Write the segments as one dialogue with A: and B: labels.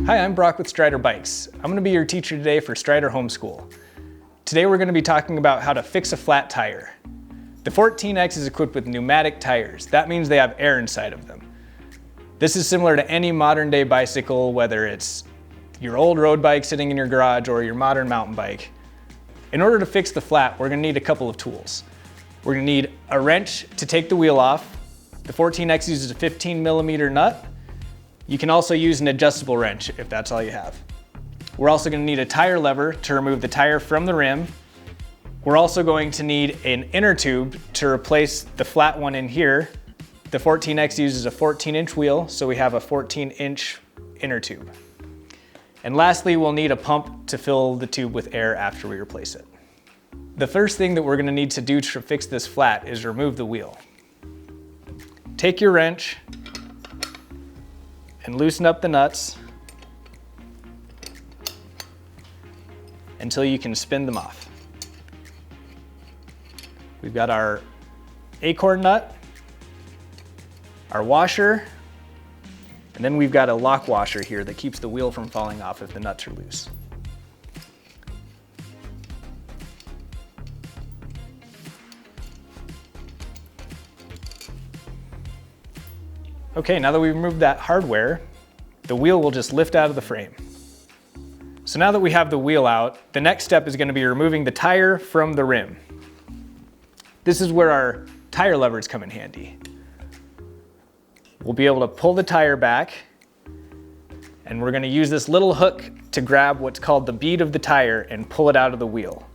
A: Hi, I'm Brock with Strider Bikes. I'm going to be your teacher today for Strider Homeschool. Today we're going to be talking about how to fix a flat tire. The 14X is equipped with pneumatic tires. That means they have air inside of them. This is similar to any modern day bicycle, whether it's your old road bike sitting in your garage or your modern mountain bike. In order to fix the flat, we're going to need a couple of tools. We're going to need a wrench to take the wheel off. The 14X uses a 15mm nut. You can also use an adjustable wrench if that's all you have. We're also going to need a tire lever to remove the tire from the rim. We're also going to need an inner tube to replace the flat one in here. The 14X uses a 14-inch wheel, so we have a 14-inch inner tube. And lastly, we'll need a pump to fill the tube with air after we replace it. The first thing that we're going to need to do to fix this flat is remove the wheel. Take your wrench and loosen up the nuts until you can spin them off. We've got our acorn nut, our washer, and then we've got a lock washer here that keeps the wheel from falling off if the nuts are loose. Okay, now that we've removed that hardware, the wheel will just lift out of the frame. So now that we have the wheel out, the next step is going to be removing the tire from the rim. This is where our tire levers come in handy. We'll be able to pull the tire back, and we're going to use this little hook to grab what's called the bead of the tire and pull it out of the wheel.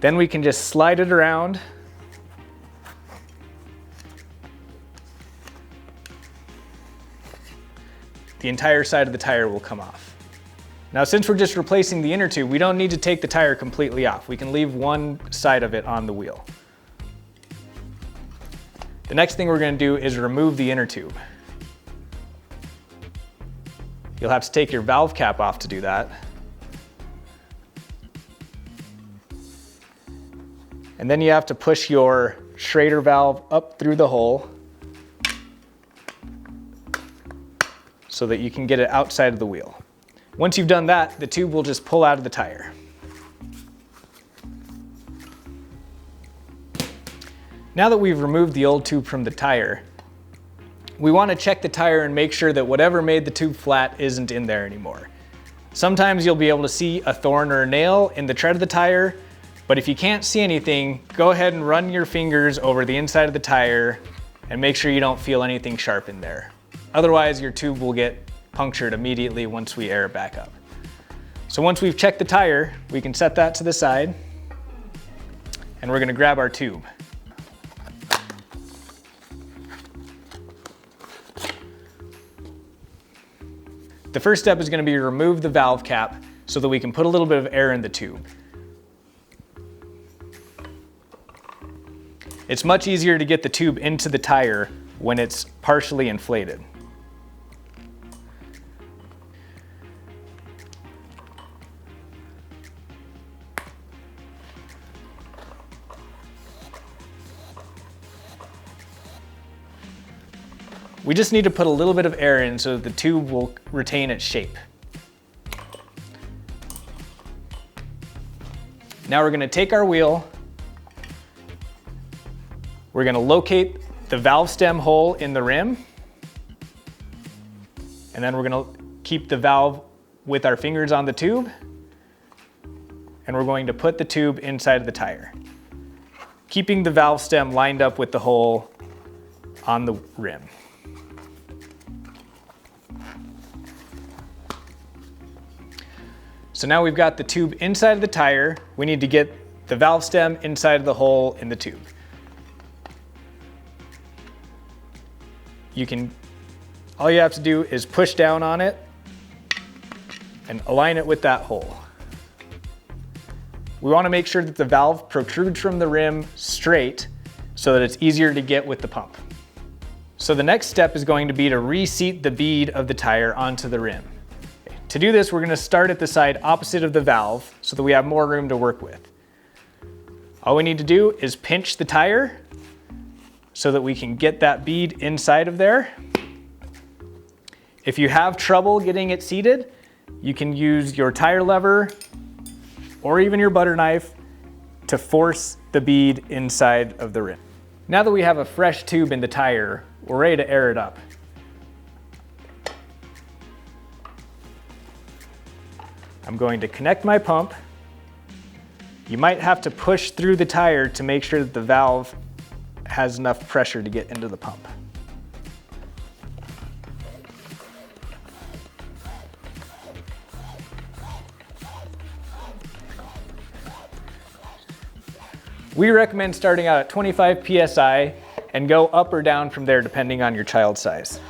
A: Then we can just slide it around. The entire side of the tire will come off. Now, since we're just replacing the inner tube, we don't need to take the tire completely off. We can leave one side of it on the wheel. The next thing we're going to do is remove the inner tube. You'll have to take your valve cap off to do that. And then you have to push your Schrader valve up through the hole so that you can get it outside of the wheel. Once you've done that, the tube will just pull out of the tire. Now that we've removed the old tube from the tire, we want to check the tire and make sure that whatever made the tube flat isn't in there anymore. Sometimes you'll be able to see a thorn or a nail in the tread of the tire, but if you can't see anything, go ahead and run your fingers over the inside of the tire and make sure you don't feel anything sharp in there. Otherwise, your tube will get punctured immediately once we air it back up. So once we've checked the tire, we can set that to the side, and we're going to grab our tube. The first step is going to be to remove the valve cap so that we can put a little bit of air in the tube. It's much easier to get the tube into the tire when it's partially inflated. We just need to put a little bit of air in so that the tube will retain its shape. Now we're going to take our wheel, we're going to locate the valve stem hole in the rim, and then we're going to keep the valve with our fingers on the tube, and we're going to put the tube inside of the tire, keeping the valve stem lined up with the hole on the rim. So now we've got the tube inside of the tire. We need to get the valve stem inside of the hole in the tube. All you have to do is push down on it and align it with that hole. We want to make sure that the valve protrudes from the rim straight so that it's easier to get with the pump. So the next step is going to be to reseat the bead of the tire onto the rim. To do this, we're going to start at the side opposite of the valve so that we have more room to work with. All we need to do is pinch the tire so that we can get that bead inside of there. If you have trouble getting it seated, you can use your tire lever or even your butter knife to force the bead inside of the rim. Now that we have a fresh tube in the tire, we're ready to air it up. I'm going to connect my pump. You might have to push through the tire to make sure that the valve has enough pressure to get into the pump. We recommend starting out at 25 PSI and go up or down from there depending on your child's size.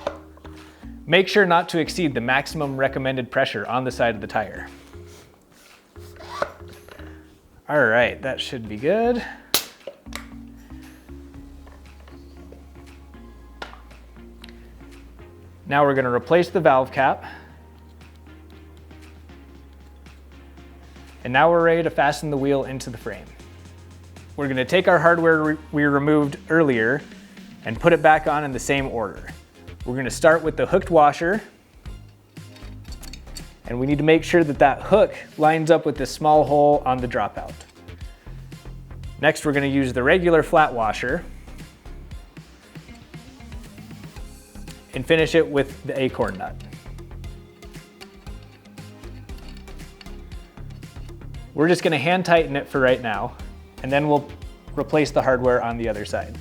A: Make sure not to exceed the maximum recommended pressure on the side of the tire. All right, that should be good. Now we're going to replace the valve cap. And now we're ready to fasten the wheel into the frame. We're going to take our hardware we removed earlier and put it back on in the same order. We're going to start with the hooked washer. And we need to make sure that that hook lines up with this small hole on the dropout. Next, we're going to use the regular flat washer and finish it with the acorn nut. We're just going to hand tighten it for right now, and then we'll replace the hardware on the other side.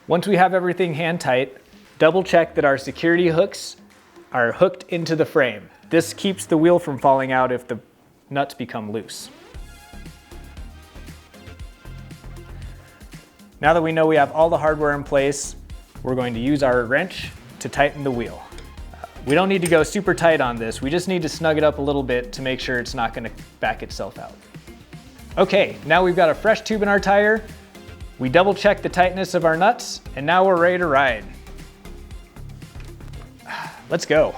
A: Once we have everything hand tight, double check that our security hooks are hooked into the frame. This keeps the wheel from falling out if the nuts become loose. Now that we know we have all the hardware in place, we're going to use our wrench to tighten the wheel. We don't need to go super tight on this, we just need to snug it up a little bit to make sure it's not going to back itself out. Okay, now we've got a fresh tube in our tire. We double check the tightness of our nuts, and now we're ready to ride. Let's go.